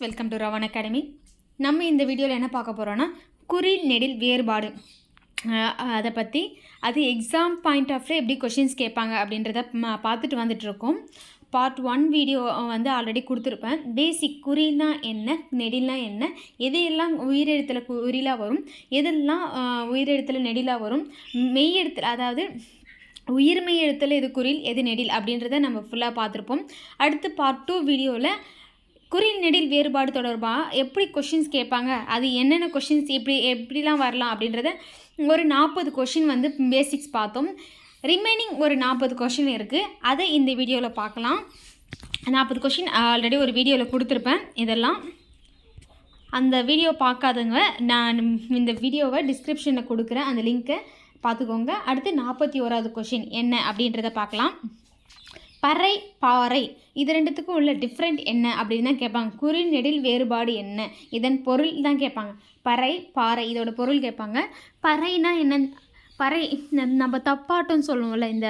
Welcome to ரவன் academy. நம்ம இந்த வீடியோவில் என்ன பார்க்க போகிறோன்னா குறில் நெடில் வேறுபாடு அதை பற்றி அது எக்ஸாம் பாயிண்ட் ஆஃப் வியூ எப்படி கொஷின்ஸ் கேட்பாங்க அப்படின்றத பார்த்துட்டு வந்துட்டுருக்கோம். பார்ட் 1 வீடியோ வந்து ஆல்ரெடி கொடுத்துருப்பேன். பேசிக் குறில்னா என்ன, நெடில்னா என்ன, எதையெல்லாம் உயிரெழுத்தில் குறிலாக வரும், எதெல்லாம் உயிரெழுத்தில் நெடிலாக வரும், மெய் எழுத்தில் அதாவது உயிர்மெய் எழுத்தில் எது குறில் எது நெடில் அப்படின்றத நம்ம ஃபுல்லாக பார்த்துருப்போம். அடுத்து பார்ட் 2 வீடியோவில் குறில் நெடில் வேறுபாடு தொடர்பாக எப்படி கொஷின்ஸ் கேட்பாங்க, அது என்னென்ன கொஷின்ஸ் எப்படிலாம் வரலாம் அப்படின்றத ஒரு 40 கொஷின் வந்து பேசிக்ஸ் பார்த்தோம். ரிமைனிங் ஒரு 40 கொஷின் இருக்குது, அதை இந்த வீடியோவில் பார்க்கலாம். 40 கொஷின் ஆல்ரெடி ஒரு வீடியோவில் கொடுத்துருப்பேன். இதெல்லாம் அந்த வீடியோ பார்க்காதவங்க நான் இந்த வீடியோவை டிஸ்கிரிப்ஷனில் கொடுக்குறேன், அந்த லிங்க்கை பார்த்துக்கோங்க. அடுத்து 41வது கொஷின் என்ன அப்படின்றத பார்க்கலாம். பறை பாறை இது ரெண்டுத்துக்கும் உள்ள டிஃப்ரெண்ட் என்ன அப்படின்னு தான் கேட்பாங்க. குறில் நெடில் வேறுபாடு என்ன, இதன் பொருள் தான் கேட்பாங்க. பறை பாறை இதோட பொருள் கேட்பாங்க. பறைனா என்ன, பறை நம்ம தப்பாட்டம்னு சொல்லுவோம்ல, இந்த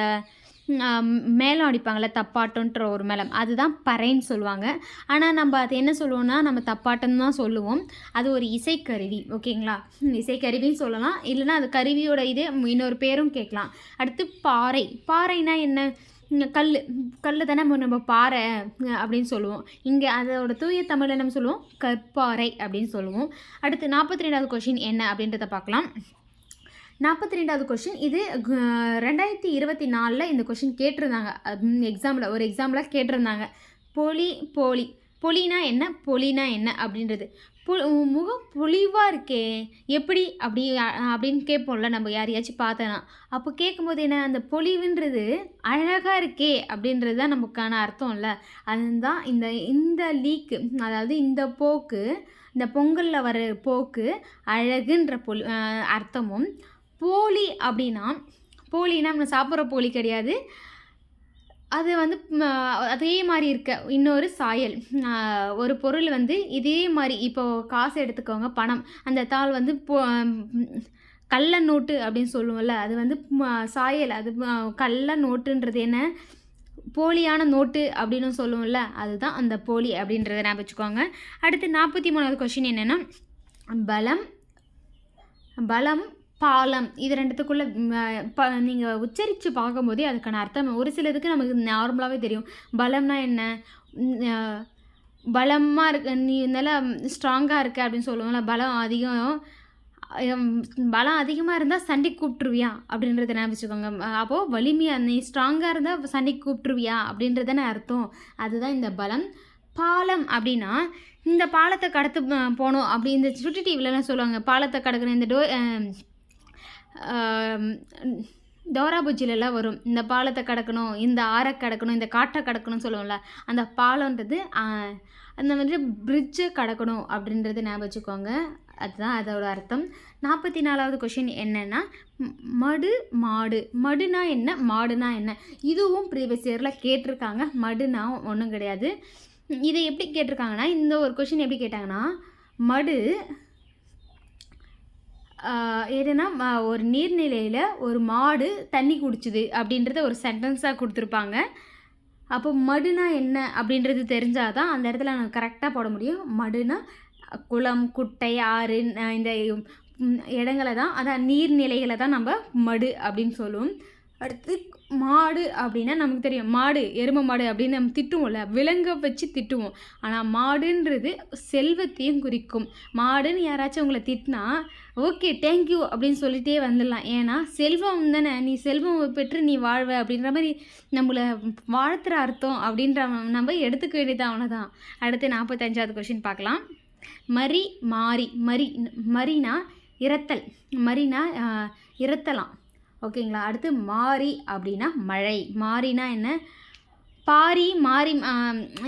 மேளம் அடிப்பாங்கள்ல தப்பாட்டம்ன்ற ஒரு மேளம், அதுதான் பறைன்னு சொல்லுவாங்க. ஆனால் நம்ம அது என்ன சொல்லுவோம்னா நம்ம தப்பாட்டம் தான் சொல்லுவோம். அது ஒரு இசைக்கருவி, ஓகேங்களா? இசைக்கருவின்னு சொல்லலாம், இல்லைனா அது கருவியோட இது இன்னொரு பேரும் கேட்கலாம். அடுத்து பாறை, பாறைனா என்ன, கல் தானே நம்ம பாறை அப்படின்னு சொல்லுவோம். இங்கே அதோட தூய தமிழில் நம்ம சொல்லுவோம் கற்பாறை அப்படின்னு சொல்லுவோம். அடுத்து 42வது கொஷின் என்ன அப்படின்றத பார்க்கலாம். 42வது கொஷின் இது 2024 இந்த கொஷின் கேட்டிருந்தாங்க எக்ஸாமில், ஒரு எக்ஸாமில் கேட்டிருந்தாங்க. பொலினா என்ன, பொலினா என்ன அப்படின்றது. முகம் பொலிவாக இருக்கே எப்படி அப்படின்னு கேட்போம்ல நம்ம யாரையாச்சும் பார்த்தோன்னா. அப்போ கேட்கும்போது என்ன, அந்த பொலிவுன்றது அழகாக இருக்கே அப்படின்றது தான் நமக்கான அர்த்தம் இல்லை. அதுதான் இந்த லீக்கு, அதாவது இந்த போக்கு, இந்த பொங்கலில் வர போக்கு அழகுன்ற அர்த்தமும். போலினா நம்ம சாப்பிட்ற போலி கிடையாது, அது வந்து அதே மாதிரி இருக்க இன்னொரு சாயல். ஒரு பொருள் வந்து இதே மாதிரி, இப்போது காசு எடுத்துக்கோங்க, பணம், அந்த தாள் வந்து கள்ள நோட்டு அப்படின்னு சொல்லுவோம்ல, அது வந்து சாயல், அது கள்ள நோட்டுன்றது என்ன, போலியான நோட்டு அப்படின்னு சொல்லுவோம்ல, அதுதான் அந்த போலி அப்படின்றத ஞாபகம் வச்சுக்கோங்க. அடுத்து 43வது கொஷின் என்னென்னா பலம் பாலம் இது ரெண்டுத்துக்குள்ளே நீங்கள் உச்சரித்து பார்க்கும்போதே அதுக்கான அர்த்தம் ஒரு சிலதுக்கு நமக்கு நார்மலாகவே தெரியும். பலம்னா என்ன, பலமாக இருக்க, நீ நல்லா ஸ்ட்ராங்காக இருக்க அப்படின்னு சொல்லுவோம்ல. பலம் அதிகமாக இருந்தால் சண்டைக்கு கூப்பிட்ருவியா அப்படின்றத ஞாபகம் வச்சுக்கோங்க. அப்போது வலிமையாக நீ ஸ்ட்ராங்காக இருந்தால் சண்டைக்கு கூப்பிட்ருவியா அப்படின்றதானே அர்த்தம். அதுதான் இந்த பலம். பாலம் அப்படின்னா இந்த பாலத்தை கடத்து போகணும் அப்படி, இந்த சுட்டி டிவிலலாம் சொல்லுவாங்க பாலத்தை கடக்கணும், இந்த டோரா புஜ்ஜிலெலாம் வரும், இந்த பாலத்தை கடக்கணும், இந்த ஆறை கடக்கணும், இந்த காட்டை கடக்கணும்னு சொல்லுவோம்ல, அந்த பாலன்றது அந்த மாதிரி பிரிட்ஜை கடக்கணும் அப்படின்றது ஞாபகம் வச்சுக்கோங்க. அதுதான் அதோட அர்த்தம். 44வது கொஷின் என்னென்னா மடுனா என்ன, மாடுனா என்ன. இதுவும் ப்ரீவியஸ் இயரில் கேட்டிருக்காங்க. மடுனா ஒன்றும் கிடையாது. இதை எப்படி கேட்டிருக்காங்கன்னா, இந்த ஒரு கொஷின் எப்படி கேட்டாங்கன்னா, மடு எதுனா ஒரு நீர்நிலையில் ஒரு மாடு தண்ணி குடிச்சுது அப்படின்றத ஒரு சென்டென்ஸாக கொடுத்துருப்பாங்க. அப்போ மடுனா என்ன அப்படின்றது தெரிஞ்சால் தான் அந்த இடத்துல நான் கரெக்டாக போட முடியும். மடுனா குளம், குட்டை, ஆறு, இந்த இடங்களை தான், அதான் நீர்நிலைகளை தான் நம்ம மடு அப்படின்னு சொல்லுவோம். அடுத்து மாடு அப்படின்னா நமக்கு தெரியும், மாடு எருமை மாடு அப்படின்னு நம்ம திட்டுவோம்ல, விலங்க வச்சு திட்டுவோம். ஆனால் மாடுன்றது செல்வத்தையும் குறிக்கும். மாடுன்னு யாராச்சும் உங்களை திட்டினா ஓகே தேங்க்யூ அப்படின்னு சொல்லிகிட்டே வந்துடலாம். ஏன்னா செல்வம் தானே, நீ செல்வம் பெற்று நீ வாழ்வ அப்படின்ற மாதிரி நம்மளை வாழ்த்துற அர்த்தம் அப்படின்ற நம்ம எடுத்துக்க வேண்டியது அவ்வளோதான். அடுத்து 45வது கொஷின் பார்க்கலாம். மரினா இறத்தல், மரினா இறத்தலாம், ஓகேங்களா? அடுத்து மாறி அப்படின்னா மழை. மாறினா என்ன, மாறி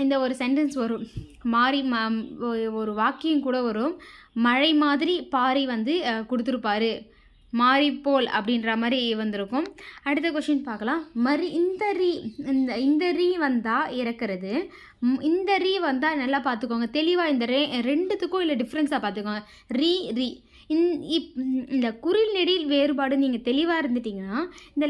இந்த ஒரு சென்டென்ஸ் வரும். மாறி ஒரு வாக்கியம் கூட வரும். மழை மாதிரி பாரி வந்து கொடுத்துருப்பாரு, மாறிப்போல் அப்படின்ற மாதிரி வந்திருக்கும். அடுத்த கொஷின் பார்க்கலாம். இந்த ரீ வந்தால் இறக்குறது. இந்த ரீ வந்தால் நல்லா பார்த்துக்கோங்க, தெளிவாக இந்த ரெண்டுத்துக்கும் இல்லை டிஃப்ரென்ஸாக பார்த்துக்கோங்க. ரீ இந்த குறில் நெடில் வேறுபாடு நீங்கள் தெளிவாக இருந்துட்டிங்கன்னா இந்த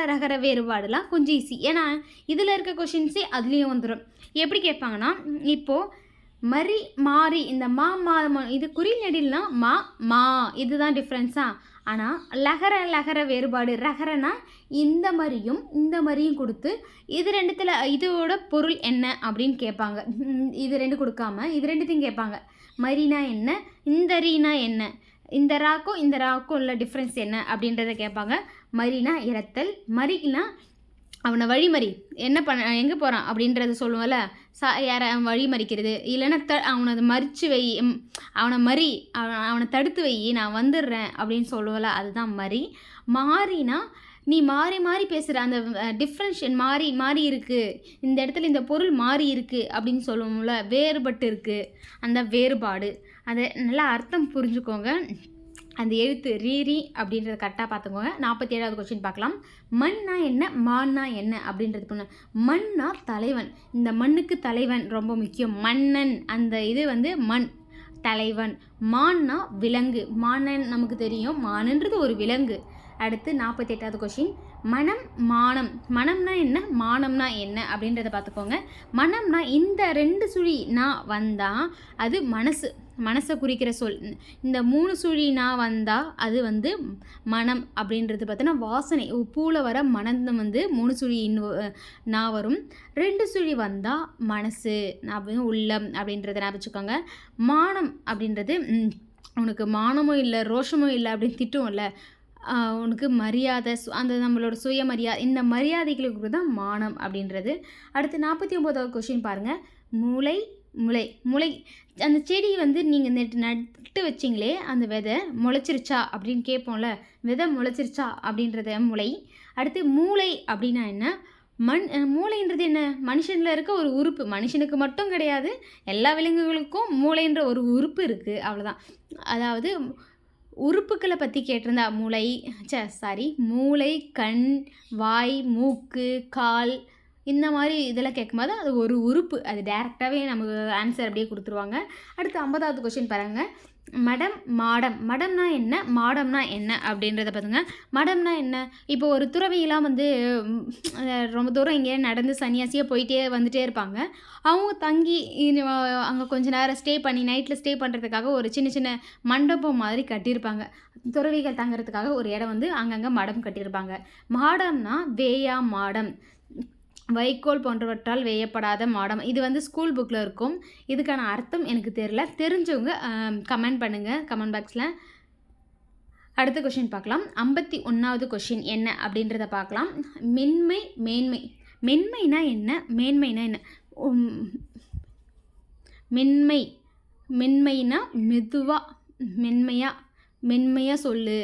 ரகர வேறுபாடுலாம் கொஞ்சம் ஈஸி. ஏன்னா இதில் இருக்க கொஷின்ஸே அதுலேயும் வந்துடும். எப்படி கேட்பாங்கன்னா, இப்போது மாறி இந்த இது குறில் நெடில்னா மா இதுதான் டிஃப்ரென்ஸா. ஆனால் லகர வேறுபாடு, ரகரனா இந்த மாதிரியும் கொடுத்து இது ரெண்டுத்தில் இதோட பொருள் என்ன அப்படின்னு கேட்பாங்க. இது ரெண்டு கொடுக்காம இது ரெண்டுத்தையும் கேட்பாங்க. மரினா என்ன, இந்த ரீனா என்ன, இந்த ராக்கும் உள்ள டிஃப்ரென்ஸ் என்ன அப்படின்றத கேட்பாங்க. மரினா இறத்தல், மரினா அவனை வழிமறி என்ன எங்கே போகிறான் அப்படின்றத சொல்லுவோம்ல, யாரை வழிமறிக்கிறது, இல்லைன்னா அவனை மறித்து வை, அவனை தடுத்து வை, நான் வந்துடுறேன் அப்படின்னு சொல்லுவோம்ல, அதுதான் மாறினா நீ மாறி பேசுகிற அந்த டிஃப்ரென்ஷியன் மாறி இருக்குது, இந்த இடத்துல இந்த பொருள் மாறி இருக்குது அப்படின்னு சொல்லுவோம்ல, வேறுபட்டு இருக்குது, அந்த வேறுபாடு. அதை நல்லா அர்த்தம் புரிஞ்சுக்கோங்க. அந்த எழுத்து ரீ அப்படின்றத கரெக்டாக பார்த்துக்கோங்க. 47வது கொஸ்டின் பார்க்கலாம். மண்ணா என்ன, மான்னா என்ன அப்படின்றது பொண்ணு. மண்ணா தலைவன், இந்த மண்ணுக்கு தலைவன் ரொம்ப முக்கியம். மன்னன், அந்த இது மண், தலைவன். மான்னா விலங்கு, மானன் நமக்கு தெரியும், மானுன்றது ஒரு விலங்கு. அடுத்து 48வது கொஸ்டின். மனம்னா என்ன, மானம்னா என்ன அப்படின்றத பார்த்துக்கோங்க. மனம்னா இந்த 2 சுழி நான் வந்தால் அது மனசை குறிக்கிற சொல். இந்த 3 சுழி நான் வந்தால் அது மனம் அப்படின்றது பார்த்தோன்னா வாசனை. பூவில் வர மனம் 3 சுழி நான் வரும். 2 சுழி வந்தால் மனசு, உள்ளம் அப்படின்றத நான் வச்சுக்கோங்க. மானம் அப்படின்றது உனக்கு மானமும் இல்லை ரோஷமும் இல்லை அப்படின்னு திட்டுவோம்ல, உனக்கு மரியாதை, அந்த நம்மளோட சுயமரியாதை, இந்த மரியாதைகளுக்கு தான் மானம் அப்படின்றது. அடுத்து 49வது கொஸ்டின் பாருங்கள். முளை அந்த செடி நீங்கள் நட்டு வச்சிங்களே, அந்த விதை முளைச்சிருச்சா அப்படின்னு கேட்போம்ல, விதை முளைச்சிருச்சா அப்படின்றத முளை. அடுத்து மூளை அப்படின்னா என்ன, மூளைன்றது என்ன, மனுஷனில் இருக்க ஒரு உறுப்பு. மனுஷனுக்கு மட்டும் கிடையாது, எல்லா விலங்குகளுக்கும் மூளைன்ற ஒரு உறுப்பு இருக்குது, அவ்வளோதான். அதாவது உறுப்புக்களை பற்றி கேட்டிருந்தா மூளை, கண், வாய், மூக்கு, கால், இந்த மாதிரி இதெல்லாம் கேட்கும்போது அது ஒரு உறுப்பு, அது டேரெக்டாகவே நமக்கு ஆன்சர் அப்படியே கொடுத்துருவாங்க. அடுத்து 50வது கொஸ்டின் பாருங்கள். மடம்னா என்ன, மாடம்னா என்ன அப்படின்றத பார்த்துங்க. மடம்னா என்ன, இப்போ ஒரு துறவியெல்லாம் ரொம்ப தூரம் இங்கே நடந்து சன்னியாசியாக போயிட்டே வந்துட்டே இருப்பாங்க. அவங்க தங்கி அங்கே கொஞ்சம் நேரம் நைட்டில் ஸ்டே பண்ணுறதுக்காக ஒரு சின்ன மண்டபம் மாதிரி கட்டியிருப்பாங்க. துறவிகள் தங்குறதுக்காக ஒரு இடம் அங்கங்கே மடம் கட்டியிருப்பாங்க. மாடம்னா மாடம், வைக்கோல் போன்றவற்றால் வேயப்படாத மாடம். இது ஸ்கூல் புக்கில் இருக்கும். இதுக்கான அர்த்தம் எனக்கு தெரியல, தெரிஞ்சவங்க கமெண்ட் பண்ணுங்கள் கமெண்ட் பாக்ஸில். அடுத்த கொஷின் பார்க்கலாம். 51வது கொஷின் என்ன அப்படின்றத பார்க்கலாம். மென்மைனா என்ன, மேன்மைனா என்ன. மென்மைனா மென்மையாக சொல்லு.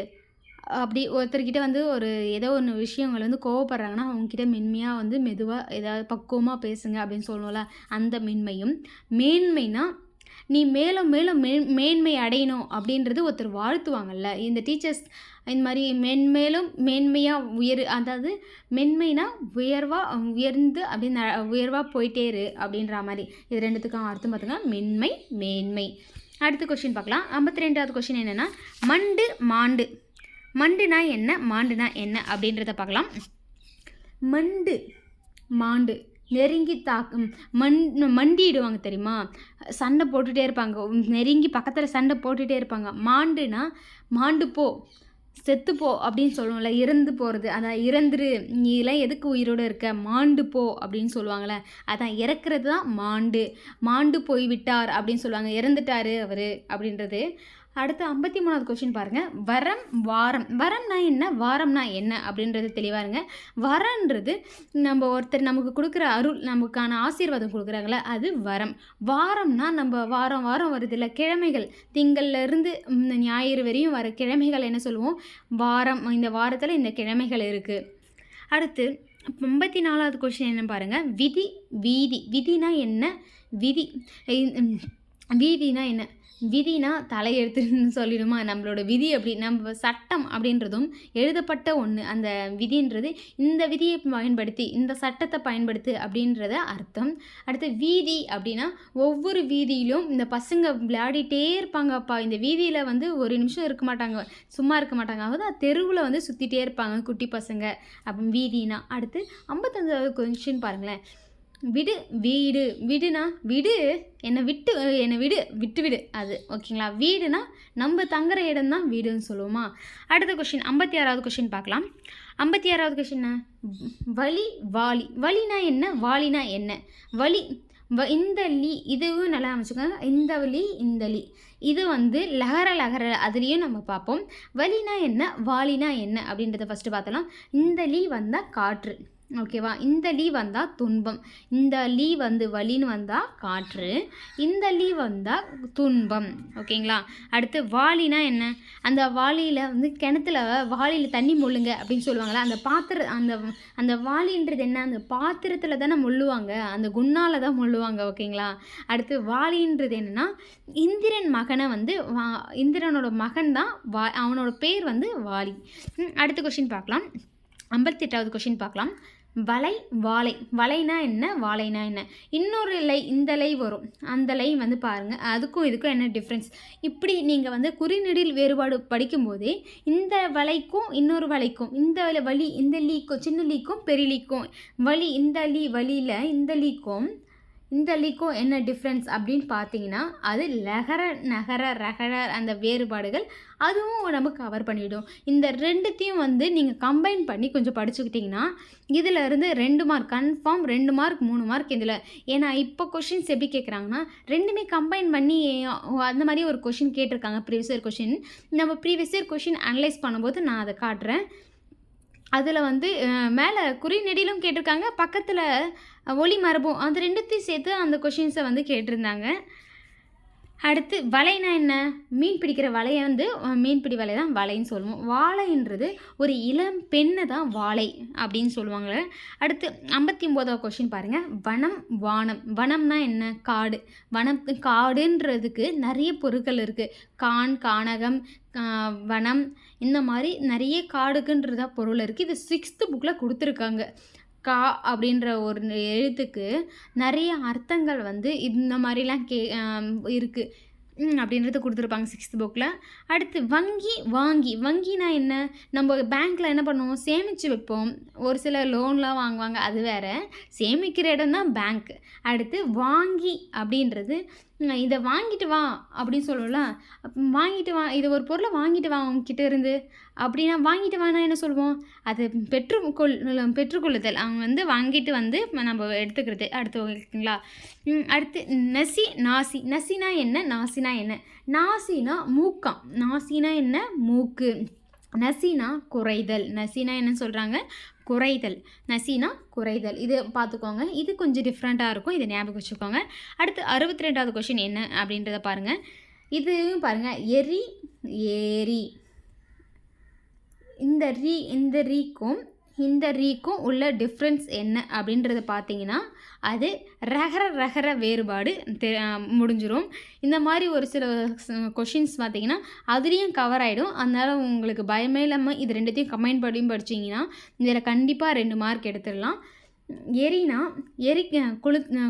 அப்படி ஒருத்தர்கிட்ட ஒரு ஏதோ ஒன்று விஷயங்கள் கோவப்படுறாங்கன்னா அவங்கக்கிட்ட மென்மையாக மெதுவாக ஏதாவது பக்குவமாக பேசுங்க அப்படின்னு சொல்லணும்ல, அந்த மென்மையும். மேன்மைனா நீ மேலும் மேன்மை அடையணும் அப்படின்றது ஒருத்தர் வாழ்த்துவாங்கல்ல, இந்த டீச்சர்ஸ் இந்த மாதிரி மென்மேலும் மேன்மையாக அதாவது மென்மைனா உயர்ந்து அப்படின்னு உயர்வாக போயிட்டே இரு அப்படின்ற மாதிரி. இது ரெண்டுத்துக்கும் அர்த்தம் பார்த்துங்க, மேன்மை. அடுத்த கொஸ்டின் பார்க்கலாம். 52வது கொஸ்டின் என்னென்னா, மண்டுனா என்ன, மாண்டுனா என்ன அப்படின்றத பார்க்கலாம். மாண்டு நெருங்கி மண்டிடுவாங்க தெரியுமா, சண்டை போட்டுகிட்டே இருப்பாங்க, நெருங்கி பக்கத்தில் சண்டை போட்டுகிட்டே இருப்பாங்க. மாண்டுனா மாண்டு போ, செத்துப்போ அப்படின்னு சொல்லுவோம்ல, இறந்து போகிறது, அதான் இறந்துரு, நீ எல்லாம் எதுக்கு உயிரோடு இருக்க, மாண்டு போ அப்படின்னு சொல்லுவாங்கள்ல, அதான் இறக்குறது தான் மாண்டு போய் விட்டார் அப்படின்னு சொல்லுவாங்க, இறந்துட்டார் அவர் அப்படின்றது. அடுத்து 53வது கொஸ்டின் பாருங்கள். வரம்னா என்ன, வாரம்னா என்ன அப்படின்றது தெளிவாக இருங்க. வரன்றது ஒருத்தர் நமக்கு கொடுக்குற அருள், நமக்கான ஆசீர்வாதம் கொடுக்குறாங்களே, அது வரம். வாரம்னா நம்ம வாரம் வருது இல்லை, கிழமைகள், திங்கள்லேருந்து ஞாயிறு வரையும் வர கிழமைகள் என்ன சொல்லுவோம், வாரம். இந்த வாரத்தில் இந்த கிழமைகள் இருக்குது. அடுத்து 54வது கொஸ்டின் என்ன பாருங்கள். விதினா என்ன, வீதினா என்ன? விதினா தலையெழுத்துன்னு சொல்லிடுமா? நம்மளோட விதி அப்படி நம்ம சட்டம் அப்படின்றதும் எழுதப்பட்ட ஒன்று. அந்த விதின்றது இந்த விதியை பயன்படுத்தி, இந்த சட்டத்தை பயன்படுத்து அப்படின்றத அர்த்தம். அடுத்து வீதி அப்படின்னா, ஒவ்வொரு வீதியிலும் இந்த பசங்க விளையாடிட்டே இருப்பாங்கப்பா. இந்த வீதியில் வந்து ஒரு நிமிஷம் இருக்க மாட்டாங்க, சும்மா இருக்க மாட்டாங்க. அதாவது தெருவில் வந்து சுற்றிட்டே இருப்பாங்க குட்டி பசங்க. அப்போ வீதினா. அடுத்து 55வது கொஸ்டின் பாருங்களேன். விடு வீடு. விடுனா விடு, என்னை விடு, விட்டு விடு. அது ஓகேங்களா? வீடுனா நம்ம தங்குற இடம் தான் வீடுன்னு சொல்லுவோமா? அடுத்த கொஷின் 56வது கொஷின் பார்க்கலாம். 56வது கொஷின் வலி வாலி. வலினா என்ன? வாலினா என்ன? வலி இந்த லீ, இதுவும் நல்லா அமைச்சுக்கோங்க. இந்த வலி இந்த லீ, இது வந்து லகர அதுலேயும் நம்ம பார்ப்போம். வலினா என்ன, வாலினா என்ன அப்படின்றத ஃபஸ்ட்டு பார்த்தலாம். இந்த லீ வந்தால் காற்று, ஓகேவா? இந்த லீ வந்தால் துன்பம். இந்த லீ வந்து வலின்னு வந்தால் காற்று, இந்த லீ வந்தால் துன்பம், ஓகேங்களா? அடுத்து வாலினா என்ன? அந்த வாளியில் வந்து கிணத்துல வாளியில் தண்ணி மொள்ளுங்க அப்படின்னு சொல்லுவாங்களா? அந்த வாளின்றது என்ன? அந்த பாத்திரத்தில் தானே மொள்ளுவாங்க, அந்த குண்ணால் தான் மொள்ளுவாங்க, ஓகேங்களா? அடுத்து வாலின்றது என்னென்னா, இந்திரன் மகனை வந்து இந்திரனோட மகன் தான் அவனோட பேர் வந்து வாலி. அடுத்த கொஷின் பார்க்கலாம். 58வது கொஷின் பார்க்கலாம். வலை வாழை. வலைனா என்ன, வாழைனா என்ன? இன்னொரு லை, இந்த லை வரும், அந்த லை வந்து பாருங்கள், அதுக்கும் இதுக்கும் என்ன டிஃப்ரென்ஸ். இப்படி நீங்கள் வந்து குறிநெடில் வேறுபாடு படிக்கும்போதே இந்த வலைக்கும் இன்னொரு வலைக்கும், இந்த வலி இந்த லீக்கும், சின்ன லீக்கும் பெரிய லீக்கும், வலி இந்த லீ வலியில் இந்த லீக்கும் இந்த லீக்கும் என்ன டிஃப்ரென்ஸ் அப்படின்னு பார்த்தீங்கன்னா, அது லகர நகர ரகர அந்த வேறுபாடுகள் அதுவும் நம்ம கவர் பண்ணிவிடும். இந்த ரெண்டுத்தையும் வந்து நீங்கள் கம்பைன் பண்ணி கொஞ்சம் படிச்சுக்கிட்டிங்கன்னா இதில் இருந்து 2 மார்க் கன்ஃபார்ம், 2 மார்க் 3 மார்க் இதில். ஏன்னா இப்போ கொஷின்ஸ் எப்படி கேட்குறாங்கன்னா, ரெண்டுமே கம்பைன் பண்ணி அந்த மாதிரி ஒரு கொஷின் கேட்டிருக்காங்க. ப்ரீவியஸ் இயர் கொஷின், நம்ம ப்ரீவியஸ் இயர் கொஷின் அனலைஸ் பண்ணும்போது நான் அதை காட்டுறேன். அதில் வந்து மேலே குறிநெடிலும் கேட்டிருக்காங்க, பக்கத்தில் ஒளி மரபும், அது ரெண்டுத்தையும் சேர்த்து அந்த கொஷின்ஸை வந்து கேட்டிருந்தாங்க. அடுத்து வலைனா என்ன? மீன் பிடிக்கிற வலையை வந்து மீன்பிடி வலை தான் வலைன்னு சொல்லுவோம். வாழைன்றது ஒரு இளம் பெண்ணை தான் வாழை அப்படின்னு சொல்லுவாங்க. அடுத்து 59வது கொஷின் பாருங்கள். வனம் வானம். வனம்னா என்ன? காடு. காடுன்றதுக்கு நிறைய பொருட்கள் இருக்குது. கானகம், வனம், இந்த மாதிரி நிறைய காடுக்குன்றதா பொருள் இருக்குது. இது 6th புக்கில் கொடுத்துருக்காங்க. கா அப்படின்ற ஒரு எழுத்துக்கு நிறைய அர்த்தங்கள் வந்து இந்த மாதிரிலாம் இருக்குது அப்படின்றது கொடுத்துருப்பாங்க 6th புக்கில். அடுத்து வங்கி வாங்கி. வங்கினா என்ன? நம்ம பேங்க்கில் என்ன பண்ணுவோம், சேமித்து வைப்போம். ஒரு சில லோன்லாம் வாங்குவாங்க, அது வேறு. சேமிக்கிற இடம் தான் பேங்க். அடுத்து வாங்கி அப்படின்றது, இதை வாங்கிட்டு வா அப்படின்னு சொல்லுவோம்ல, வாங்கிட்டு வா, இது ஒரு பொருளை வாங்கிட்டு வா உங்ககிட்ட இருந்து அப்படின்னா, வாங்கிட்டு வானா என்ன சொல்லுவோம், அது பெற்றுக்கொள்ளுதல். அவங்க வந்து வாங்கிட்டு வந்து நம்ம எடுத்துக்கிறது. அடுத்து ஓகேங்களா? அடுத்து நசி நாசி. நசினா என்ன, நாசினா என்ன? நாசினா மூக்கம். நாசினா என்ன? மூக்கு. நசினா குறைதல். நசினா என்ன சொல்கிறாங்க? குறைதல். நசினா குறைதல். இது பார்த்துக்கோங்க, இது கொஞ்சம் டிஃப்ரெண்ட்டாக இருக்கும், இதை ஞாபகம் வச்சுக்கோங்க. அடுத்து 62வது கொஷின் என்ன அப்படின்றத பாருங்கள். இது பாருங்கள், எரி ஏரி. இந்த ரீக்கும் உள்ள டிஃப்ரென்ஸ் என்ன அப்படின்றத பார்த்தீங்கன்னா, அது ரகர வேறுபாடு முடிஞ்சிடும். இந்த மாதிரி ஒரு சில கொஷின்ஸ் பார்த்தீங்கன்னா அதுலேயும் கவர் ஆகிடும். அதனால் உங்களுக்கு பயமே இல்லாமல் இது ரெண்டுத்தையும் கம்பைன் பண்ணி படிச்சிங்கன்னா இதில் கண்டிப்பாக 2 மார்க் எடுத்துடலாம். எரினா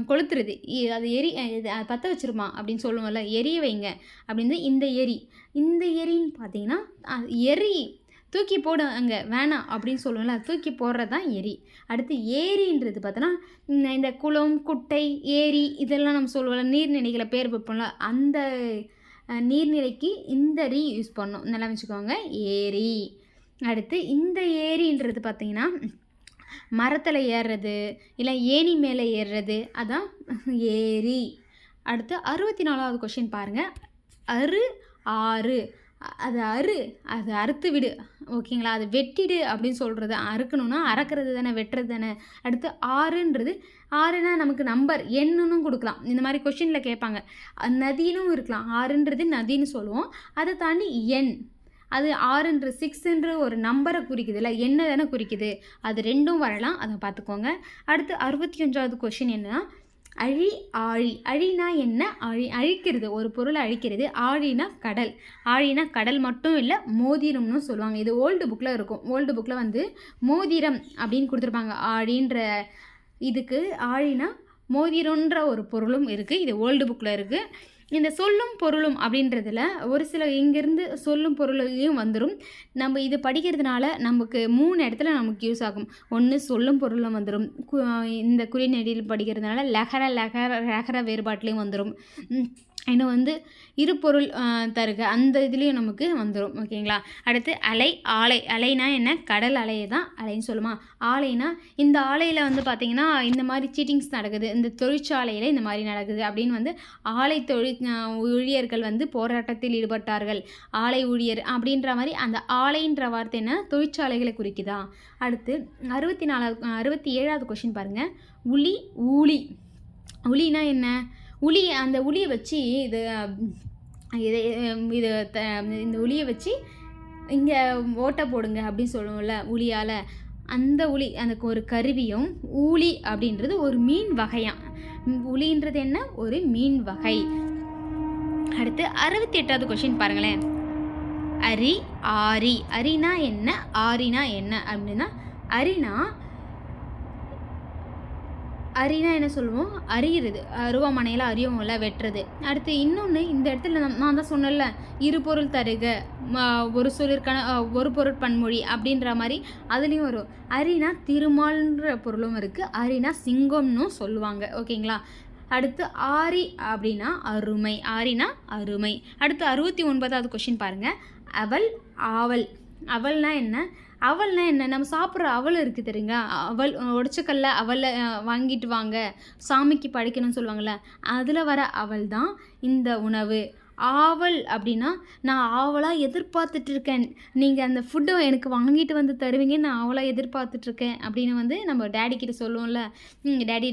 கொளுத்துறது, அது பற்ற வச்சிருமா அப்படின்னு சொல்லுவோம்ல, எரிய வைங்க அப்படின்னு. இந்த எரின்னு பார்த்தீங்கன்னா எரி தூக்கி போடு அங்கே வேணாம் அப்படின்னு சொல்லுவோம்ல, தூக்கி போடுறது தான் எரி. அடுத்து ஏரின்றது பார்த்தோன்னா, இந்த குளம் குட்டை ஏரி இதெல்லாம் நம்ம சொல்லுவோம்ல, நீர்நிலைகளை பேர் வைப்போம்ல, அந்த நீர்நிலைக்கு இந்த ரீ யூஸ் பண்ணோம், நல்லா வச்சுக்கோங்க, ஏரி. அடுத்து இந்த ஏரின்றது பார்த்திங்கன்னா மரத்தில் ஏறுறது இல்லை ஏணி மேலே ஏறுறது, அதான் ஏரி. அடுத்து 64வது கொஷின் பாருங்கள். ஆறு. அது அறுத்து விடு, ஓகேங்களா? அது வெட்டிடு அப்படின்னு சொல்கிறது. அறுக்கணுன்னா அறக்கிறது தானே, வெட்டுறது தானே. அடுத்து ஆறுனா நமக்கு நம்பர் எண்ணுன்னு கொடுக்கலாம். இந்த மாதிரி கொஷினில் கேட்பாங்க. நதினும் இருக்கலாம், ஆறுன்றது நதின்னு சொல்லுவோம். அதை தாண்டி எண், அது 6 ஒரு நம்பரை குறிக்குது இல்லை, என்ன தானே குறிக்குது. அது ரெண்டும் வரலாம், அதை பார்த்துக்கோங்க. அடுத்து 65வது கொஷின் என்னன்னா, அழி ஆழி. அழினா என்ன? அழிக்கிறது, ஒரு பொருளை அழிக்கிறது. ஆழினா கடல். ஆழினா கடல் மட்டும் இல்லை, மோதிரம்னு சொல்லுவாங்க. இது ஓல்டு புக்கில் இருக்கும். ஓல்டு புக்கில் வந்து மோதிரம் அப்படின்னு கொடுத்துருப்பாங்க. ஆழின்ற இதுக்கு ஆழினா மோதிரன்ற ஒரு பொருளும் இருக்குது. இது ஓல்டு புக்கில் இருக்குது. இந்த சொல்லும் பொருளும் அப்படின்றதுல ஒரு சில இங்கேருந்து சொல்லும் பொருளையும் வந்துடும். நம்ம இது படிக்கிறதுனால நமக்கு 3 இடத்துல நமக்கு யூஸ் ஆகும். ஒன்று சொல்லும் பொருளும் வந்துடும். இந்த குறிநெடியில் படிக்கிறதுனால லகர வேறுபாட்டிலையும் வந்துடும். இன்னும் வந்து இருபொருள் தருக அந்த இதுலேயும் நமக்கு வந்துடும். ஓகேங்களா. அடுத்து அலை ஆலை. அலைனா என்ன? கடல் அலையை தான் அலைன்னு சொல்லுமா. ஆலைனா இந்த ஆலையில் வந்து பார்த்திங்கன்னா இந்த மாதிரி சீட்டிங்ஸ் நடக்குது, இந்த தொழிற்சாலையில் இந்த மாதிரி நடக்குது அப்படின்னு வந்து ஆலை ஊழியர்கள் வந்து போராட்டத்தில் ஈடுபட்டார்கள், ஆலை ஊழியர் அப்படின்ற மாதிரி அந்த ஆலைன்ற வார்த்தை என்ன? தொழிற்சாலைகளை குறிக்குதா. அடுத்து 67வது கொஷின் பாருங்கள். உளி ஊழி. உளினா என்ன? உளி, அந்த உளியை வச்சு இந்த உளியை வச்சு இங்கே ஓட்டை போடுங்க அப்படின்னு சொல்லுவோம்ல உளியால். அந்த உளி அந்த ஒரு கருவியும். ஊழி அப்படின்றது ஒரு மீன் வகையாம். உளின்றது என்ன? ஒரு மீன் வகை. அடுத்து 68வது கொஷின் பாருங்களேன். அரி ஆரி. அரினா என்ன? ஆரினா என்ன அப்படின்னா, அரினா என்ன சொல்லுவோம்? அறிகிறது. அருவாமனையில் அறிவோம்ல, வெட்டுறது. அடுத்து இன்னொன்று இந்த இடத்துல நான் தான் சொன்னேன்ல, இருபொருள் தருக, ஒரு சொல்லிருக்கான ஒரு பொருள் பன்மொழி அப்படின்ற மாதிரி அதுலேயும் வரும். அரினா திருமால்ன்ற பொருளும் இருக்குது. அரினா சிங்கம்னு சொல்லுவாங்க. ஓகேங்களா. அடுத்து ஆரி அப்படின்னா அருமை. ஆரினா அருமை. அடுத்து 69வது கொஷின் பாருங்கள். அவல் ஆவல். அவல்னா என்ன? அவல்னா என்ன? நம்ம சாப்பிட்ற அவல் இருக்குது தெரியுங்களா. அவல் உடச்சக்கல்ல அவலை வாங்கிட்டு வாங்க சாமிக்கு படைக்கணும்னு சொல்லுவாங்கள்ல, அதில் வர அவல் தான் இந்த உணவு. ஆவல் அப்படின்னா நான் ஆவலாக எதிர்பார்த்துட்ருக்கேன், நீங்கள் அந்த ஃபுட்டை எனக்கு வாங்கிட்டு வந்து தருவீங்க, நான் ஆவலாக எதிர்பார்த்துட்ருக்கேன் அப்படின்னு வந்து நம்ம டேடிக்கிட்ட சொல்லுவோம்ல. டேடி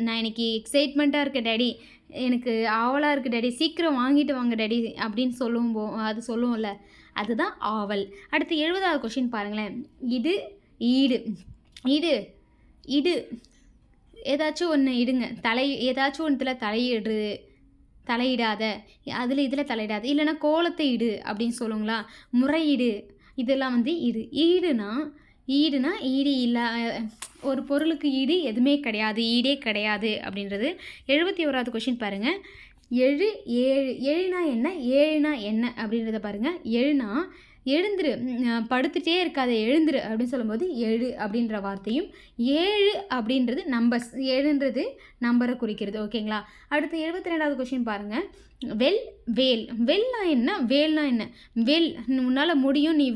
நான் இன்னைக்கு எக்ஸைட்மெண்ட்டாக இருக்கேன் டேடி, எனக்கு ஆவலாக இருக்குது டேடி, சீக்கிரம் வாங்கிட்டு வாங்க டேடி அப்படின்னு சொல்லுவோம்ல, அதுதான் ஆவல். அடுத்து 70வது கொஷின் பாருங்களேன். இது ஈடு. இடு ஏதாச்சும் ஒன்று இடுங்க. ஏதாச்சும் ஒன்றுத்தில் தலையிடாத, இதில் தலையிடாத, இல்லைன்னா கோலத்தை இடு அப்படின்னு சொல்லுங்களா. முறையீடு இதெல்லாம் வந்து ஈடுனா ஈடு இல்லை, ஒரு பொருளுக்கு ஈடு எதுவுமே கிடையாது, ஈடே கிடையாது அப்படின்றது. 71வது கொஷின் பாருங்கள். எழுனா என்ன? ஏழுனா என்ன அப்படின்றத பாருங்கள். எழுனா எழுந்துரு, படுத்துகிட்டே இருக்காது, எழுந்துரு அப்படின்னு சொல்லும்போது எழு அப்படின்ற வார்த்தையும், 7 அப்படின்றது நம்பர்ஸ், 7ன்றது நம்பரை குறிக்கிறது. ஓகேங்களா. அடுத்து 72வது கொஷின் பாருங்கள். வெல்னா என்ன? வேல்னா என்ன? உன்னால் முடியும், நீ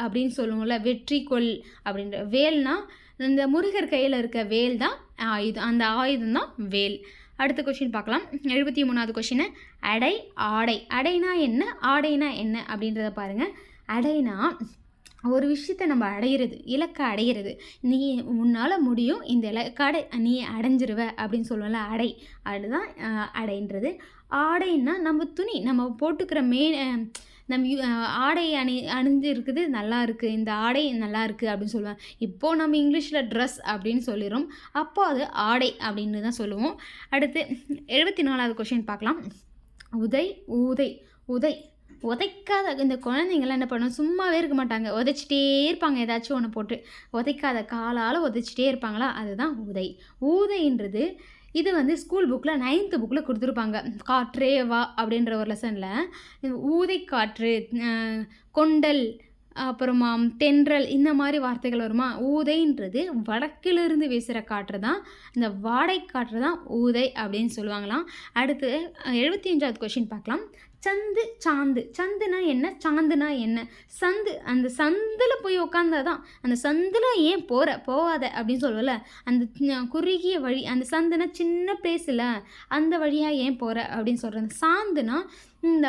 அப்படின்னு சொல்லுவோம்ல, வெற்றி கொள் அப்படின்ற. வேல்னா இந்த முருகர் கையில் இருக்க வேல் தான் ஆயுதம், அந்த ஆயுதம் தான் வேல். அடுத்த கொஷின் பார்க்கலாம். 73வது கொஷின். அடை ஆடை. அடைனா என்ன? ஆடைனா என்ன அப்படின்றத பாருங்கள். அடைனா ஒரு விஷயத்தை நம்ம அடையிறது, இலக்கை அடையிறது. நீ உன்னால் முடியும், இந்த இலக்காடை நீ அடைஞ்சிருவ அப்படின்னு சொல்லுவோம்ல, அடை. அதுதான் அடைன்றது. ஆடைன்னா நம்ம துணி, நம்ம போட்டுக்கிற நம்ம ஆடை அணிஞ்சு இருக்குது, நல்லா இருக்குது, இந்த ஆடை நல்லா இருக்குது அப்படின்னு சொல்லுவேன். இப்போது நம்ம இங்கிலீஷில் ட்ரெஸ் அப்படின்னு சொல்லிடுறோம், அப்போ அது ஆடை அப்படின்னு தான் சொல்லுவோம். அடுத்து 74வது கொஷின் பார்க்கலாம். உதைக்காத. இந்த குழந்தைங்கள்லாம் என்ன பண்ணும், சும்மாவே இருக்க மாட்டாங்க, உதைச்சிட்டே இருப்பாங்க, ஏதாச்சும் ஒன்று போட்டு உதைக்காத, காலால் உதைச்சிட்டே இருப்பாங்களா, அதுதான் ஊதைன்றது. இது வந்து ஸ்கூல் புக்கில் 9th புக்கில் கொடுத்துருப்பாங்க. காற்றே வா அப்படின்ற ஒரு லெசனில் ஊதை காற்று, கொண்டல், அப்புறமா தென்றல், இந்த மாதிரி வார்த்தைகள் வருமா. ஊதைன்றது வடக்கிலிருந்து வீசுகிற காற்று தான், இந்த வாடை காற்று தான் ஊதை அப்படின்னு சொல்லுவாங்களாம். அடுத்து 75வது கொஷின் பார்க்கலாம். சாந்துனா என்ன? சாந்துனா என்ன? அந்த சந்தில் போய் உக்காந்தாதான், அந்த சந்தில் ஏன் போகாத அப்படின்னு சொல்லுவல, அந்த குறுகிய வழி, அந்த சந்துனா சின்ன பிளேஸில் அந்த வழியாக ஏன் போகிற அப்படின்னு சொல்கிறது. சாந்துனா இந்த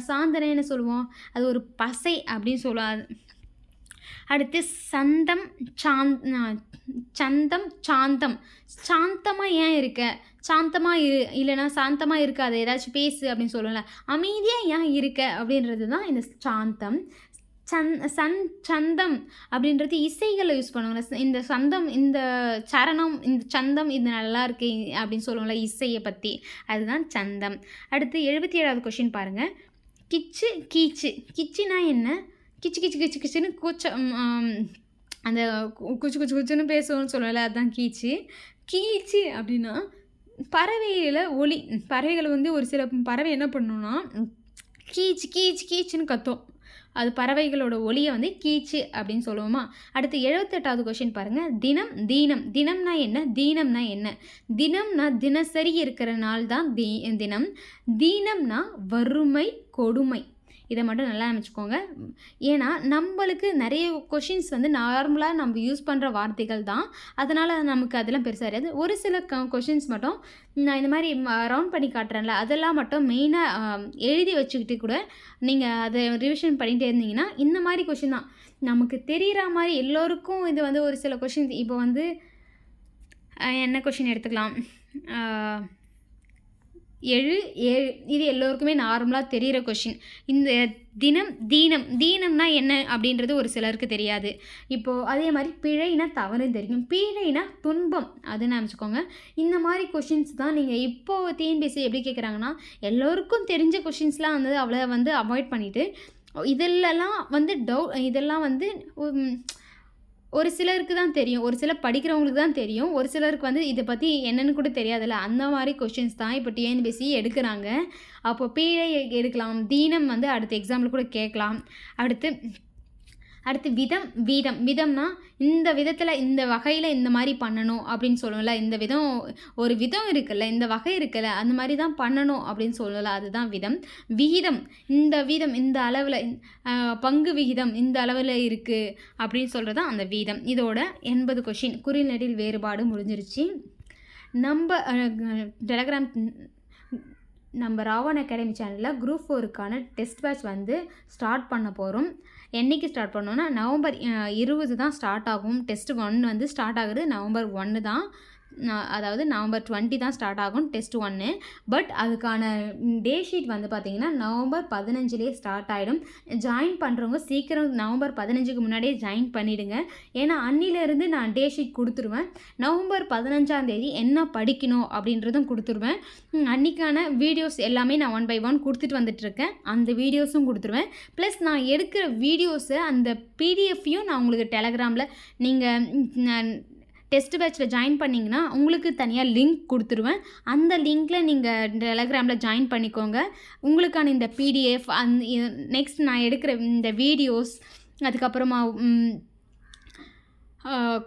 சாந்தனை என்ன சொல்லுவோம், அது ஒரு பசை அப்படின்னு சொல்லுவோம். அடுத்து சாந்தம். சாந்தமாக ஏன் இருக்க? சாந்தமாக இல்லைனா சாந்தமாக இருக்காது, ஏதாச்சும் பேசு அப்படின்னு சொல்லல, அமைதியாக ஏன் இருக்க அப்படின்றது தான் இந்த சாந்தம். சந்தம் அப்படின்றது இசைகளை யூஸ் பண்ணுவாங்க. இந்த சந்தம், இந்த சரணம், இந்த சந்தம் இது நல்லா இருக்கு அப்படின்னு சொல்லுவோம்ல இசையை பற்றி, அதுதான் சந்தம். அடுத்து 77வது கொஷின் பாருங்கள். கிச்சு கீச்சு. கிச்சுனா என்ன? கிச்சு கிச்சு கிச்சு கிச்சுன்னு அந்த குச்சு குச்சு குச்சுன்னு பேசுவோம்னு சொல்லுவேன்ல, அதுதான் கீச்சு. கீச்சு அப்படின்னா பறவையில் ஒலி. பறவைகள் வந்து ஒரு சில பறவை என்ன பண்ணுன்னா கீச்சு கீச்சு கீச்சுன்னு கத்தும். அது பறவைகளோட ஒலியை வந்து கீச்சு அப்படின்னு சொல்லுவோமா. அடுத்து 78வது கொஷின் பாருங்கள். தினம் தீனம். தினம்னா என்ன? தீனம்னா என்ன? தினம்னா தினசரி இருக்கிற நாள் தான் தினம். தீனம்னா வறுமை கொடுமை. இதை மட்டும் நல்லா நினச்சிக்கோங்க. ஏன்னா நம்மளுக்கு நிறைய கொஷின்ஸ் வந்து நார்மலாக நம்ம யூஸ் பண்ணுற வார்த்தைகள் தான், அதனால் நமக்கு அதெல்லாம் பெருசாக தெரியாது. ஒரு சில கொஷின்ஸ் மட்டும் நான் இந்த மாதிரி ரவுண்ட் பண்ணி காட்டுறேன்ல, அதெல்லாம் மட்டும் மெயினாக எழுதி வச்சுக்கிட்டு கூட நீங்கள் அதை ரிவிஷன் பண்ணிகிட்டே இருந்தீங்கன்னா இந்த மாதிரி கொஷின் தான் நமக்கு தெரிகிற மாதிரி எல்லோருக்கும். இது வந்து ஒரு சில கொஷின்ஸ் இப்போ வந்து என்ன கொஷின் எடுத்துக்கலாம், 7 இது எல்லோருக்குமே நார்மலாக தெரிகிற கொஷின். இந்த தினம் தீனம். தீனம்னா என்ன அப்படின்றது ஒரு சிலருக்கு தெரியாது. இப்போது அதே மாதிரி பிழைனா தவறுன்னு தெரியும், பீழைனா துன்பம், அது நினச்சிக்கோங்க. இந்த மாதிரி கொஷின்ஸ் தான் நீங்கள் இப்போது டிஎன்பிஎஸ்சி எப்படி கேட்குறாங்கன்னா எல்லோருக்கும் தெரிஞ்ச கொஷின்ஸ்லாம் வந்து அவ்வளோ வந்து அவாய்ட் பண்ணிவிட்டு இதெல்லாம் வந்து இதெல்லாம் வந்து ஒரு சிலருக்கு தான் தெரியும், ஒரு சிலர் படிக்கிறவங்களுக்கு தான் தெரியும், ஒரு சிலருக்கு வந்து இதை பற்றி என்னென்னு கூட தெரியாதுல்ல. அந்த மாதிரி கொஷின்ஸ் தான் இப்போ டிஎன்பிஎஸ்சி எடுக்கிறாங்க. அப்போ பீழை எடுக்கலாம், தீனம் வந்து அடுத்த எக்ஸாம்பிள் கூட கேட்கலாம். அடுத்து விதம் வீதம். விதம்னா இந்த விதத்தில் இந்த வகையில் இந்த மாதிரி பண்ணணும் அப்படின்னு சொல்லுவோம்ல. இந்த விதம் ஒரு விதம் இருக்குல்ல, இந்த வகை இருக்குல்ல, அந்த மாதிரி தான் பண்ணணும் அப்படின்னு சொல்லல, அதுதான் விதம். விகிதம். இந்த வீதம் இந்த அளவில், பங்கு விகிதம் இந்த அளவில் இருக்குது அப்படின்னு சொல்கிறது தான் அந்த வீதம். இதோட 80 கொஷின் குறில் நெடில் வேறுபாடு முடிஞ்சிருச்சு. நம்ம டெலகிராம் நம்ம ராவன் அகாடமி சேனலில் குரூப் 4க்கான டெஸ்ட் பேட்ச் வந்து ஸ்டார்ட் பண்ண போகிறோம். என்றைக்கு ஸ்டார்ட் பண்ணோன்னா நவம்பர் 20 தான் ஸ்டார்ட் ஆகும். டெஸ்ட் 1 வந்து ஸ்டார்ட் ஆகுது நவம்பர் 1 தான். அதாவது நவம்பர் 20 தான் ஸ்டார்ட் ஆகும் டெஸ்ட் 1. பட் அதுக்கான டே ஷீட் வந்து பார்த்திங்கன்னா நவம்பர் 15லேயே ஸ்டார்ட் ஆகிடும். ஜாயின் பண்ணுறவங்க சீக்கிரம் நவம்பர் 15க்கு முன்னாடியே ஜாயின் பண்ணிவிடுங்க. ஏன்னா அன்னிலேருந்து நான் டே ஷீட் கொடுத்துருவேன். நவம்பர் 15ஆம் தேதி என்ன படிக்கணும் அப்படின்றதும் கொடுத்துருவேன். அன்றைக்கான வீடியோஸ் எல்லாமே நான் 1 by 1 கொடுத்துட்டு வந்துட்டுருக்கேன். அந்த வீடியோஸும் கொடுத்துருவேன். ப்ளஸ் நான் எடுக்கிற வீடியோஸை அந்த பிடிஎஃப்பையும் நான் உங்களுக்கு டெலகிராமில் நீங்கள் டெஸ்ட் பேட்சில் ஜாயின் பண்ணிங்கன்னா உங்களுக்கு தனியாக லிங்க் கொடுத்துருவேன். அந்த லிங்க்கில் நீங்கள் டெலகிராமில் ஜாயின் பண்ணிக்கோங்க. உங்களுக்கான இந்த பிடிஎஃப் நெக்ஸ்ட் நான் எடுக்கிற இந்த வீடியோஸ், அதுக்கப்புறமா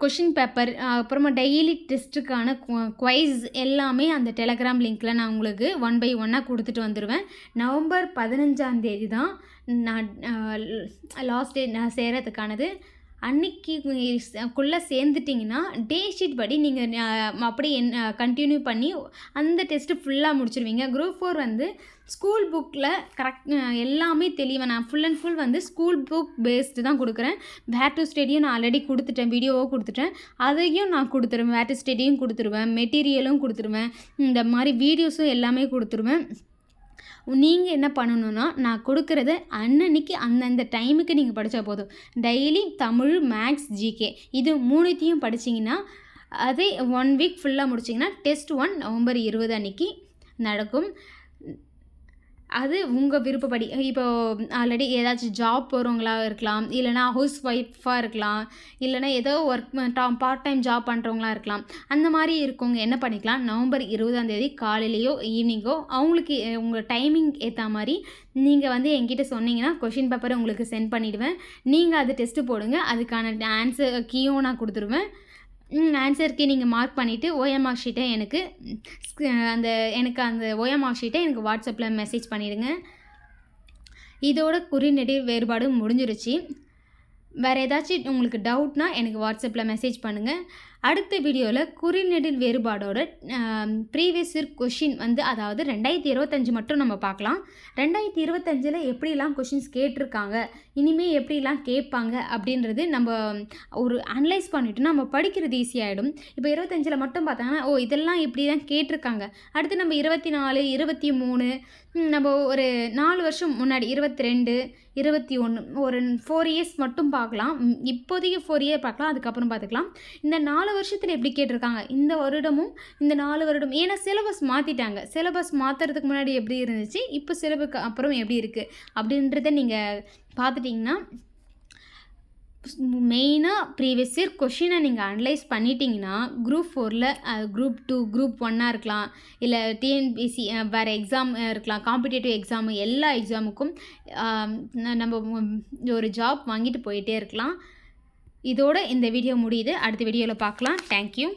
கொஷின் பேப்பர், அப்புறமா டெய்லி டெஸ்ட்டுக்கான குவைஸ் எல்லாமே அந்த டெலகிராம் லிங்க்கில் நான் உங்களுக்கு 1 by 1 கொடுத்துட்டு வந்துடுவேன். நவம்பர் 15ஆம் தேதி தான் நான் லாஸ்ட் டே நான் சேரத்துக்கானது. அன்றைக்குள்ளே சேர்ந்துட்டிங்கன்னா டே ஷீட் படி நீங்கள் அப்படி கண்டினியூ பண்ணி அந்த டெஸ்ட்டு ஃபுல்லாக முடிச்சிருவீங்க. குரூப் 4 வந்து ஸ்கூல் புக்கில் கரெக்ட் எல்லாமே தெளிவாக நான் ஃபுல் அண்ட் ஃபுல் வந்து ஸ்கூல் புக் பேஸ்டு தான் கொடுக்குறேன். வேர் டு ஸ்டடியும் நான் ஆல்ரெடி கொடுத்துட்டேன், வீடியோவும் கொடுத்துட்டேன், அதையும் நான் கொடுத்துருவேன். வேர் டு ஸ்டடியும் கொடுத்துருவேன், மெட்டீரியலும் கொடுத்துருவேன், இந்த மாதிரி வீடியோஸும் எல்லாமே கொடுத்துருவேன். நீங்கள் என்ன பண்ணணுன்னா நான் கொடுக்குறது அன்னன்னைக்கு அந்தந்த டைமுக்கு நீங்கள் படித்தா போதும். டெய்லி தமிழ், மேக்ஸ், ஜிகே இது 3த்தையும் படிச்சிங்கன்னா அதே 1 வீக் ஃபுல்லாக முடிச்சிங்கன்னா டெஸ்ட் 1 நவம்பர் 20 அன்றைக்கி நடக்கும். அது உங்கள் விருப்பப்படி. இப்போது ஆல்ரெடி ஏதாச்சும் ஜாப் போகிறவங்களாக இருக்கலாம், இல்லைனா ஹவுஸ் ஒய்ஃபாக இருக்கலாம், இல்லைனா ஏதோ ஒர்க் பார்ட் டைம் ஜாப் பண்ணுறவங்களா இருக்கலாம். அந்த மாதிரி இருக்கவங்க என்ன பண்ணிக்கலாம், நவம்பர் 20ஆம் தேதி காலையிலையோ ஈவினிங்கோ அவங்களுக்கு உங்கள் டைமிங் ஏற்ற மாதிரி நீங்கள் வந்து என்கிட்ட சொன்னீங்கன்னா கொஷின் பேப்பரை உங்களுக்கு சென்ட் பண்ணிவிடுவேன். நீங்கள் அது டெஸ்ட்டு போடுங்க. அதுக்கான ஆன்சர் கீயும் நான் கொடுத்துருவேன். ஆன்சருக்கு நீங்கள் மார்க் பண்ணிவிட்டு ஓஎம்ஆர் ஷீட்டை எனக்கு அந்த ஓஎம்ஆர் ஷீட்டை எனக்கு வாட்ஸ்அப்பில் மெசேஜ் பண்ணிவிடுங்க. இதோட குறிநெடில் வேறுபாடு முடிஞ்சிருச்சு. வேறு ஏதாச்சும் உங்களுக்கு டவுட்னா எனக்கு வாட்ஸ்அப்பில் மெசேஜ் பண்ணுங்கள். அடுத்த வீடியோவில் குறில் நெடில் வேறுபாடோட ப்ரீவியஸ் இயர் கொஷின் வந்து அதாவது 2025 மட்டும் நம்ம பார்க்கலாம். 2025 எப்படிலாம் கொஷின்ஸ் கேட்டிருக்காங்க, இனிமேல் எப்படிலாம் கேட்பாங்க அப்படின்றது நம்ம ஒரு அனலைஸ் பண்ணிவிட்டு நம்ம படிக்கிறது ஈஸியாகிடும். இப்போ 25 மட்டும் பார்த்தாங்கன்னா இதெல்லாம் இப்படி தான் கேட்டிருக்காங்க. அடுத்து நம்ம 24, 23 நம்ம ஒரு 4 வருஷம் முன்னாடி 22, 21 ஒரு 4 இயர்ஸ் மட்டும் பார்க்கலாம். இப்போதைக்கு 4 இயர் பார்க்கலாம், அதுக்கப்புறம் பார்த்துக்கலாம். இந்த 4 வருஷத்தில் எப்படி கேட்டிருக்காங்க, இந்த வருடமும் இந்த 4 வருடம், ஏன்னா சிலபஸ் மாற்றிட்டாங்க. சிலபஸ் மாற்றுறதுக்கு முன்னாடி எப்படி இருந்துச்சு, இப்போ சிலபஸ்க்கு அப்புறம் எப்படி இருக்குது அப்படின்றத நீங்கள் பார்த்துட்டிங்கன்னா மெயினாக ப்ரீவியஸ் இயர் கொஷினை நீங்கள் அனலைஸ் பண்ணிட்டீங்கன்னா குரூப் 4ல் குரூப் 2 குரூப் 1 இருக்கலாம், இல்லை டிஎன்பிசி வேறு எக்ஸாம் இருக்கலாம், காம்படிட்டிவ் எக்ஸாமு, எல்லா எக்ஸாமுக்கும் நம்ம ஒரு ஜாப் வாங்கிட்டு போயிட்டே இருக்கலாம். இதோட இந்த வீடியோ முடியுது. அடுத்த வீடியோவில் பார்க்கலாம். தேங்க்யூ.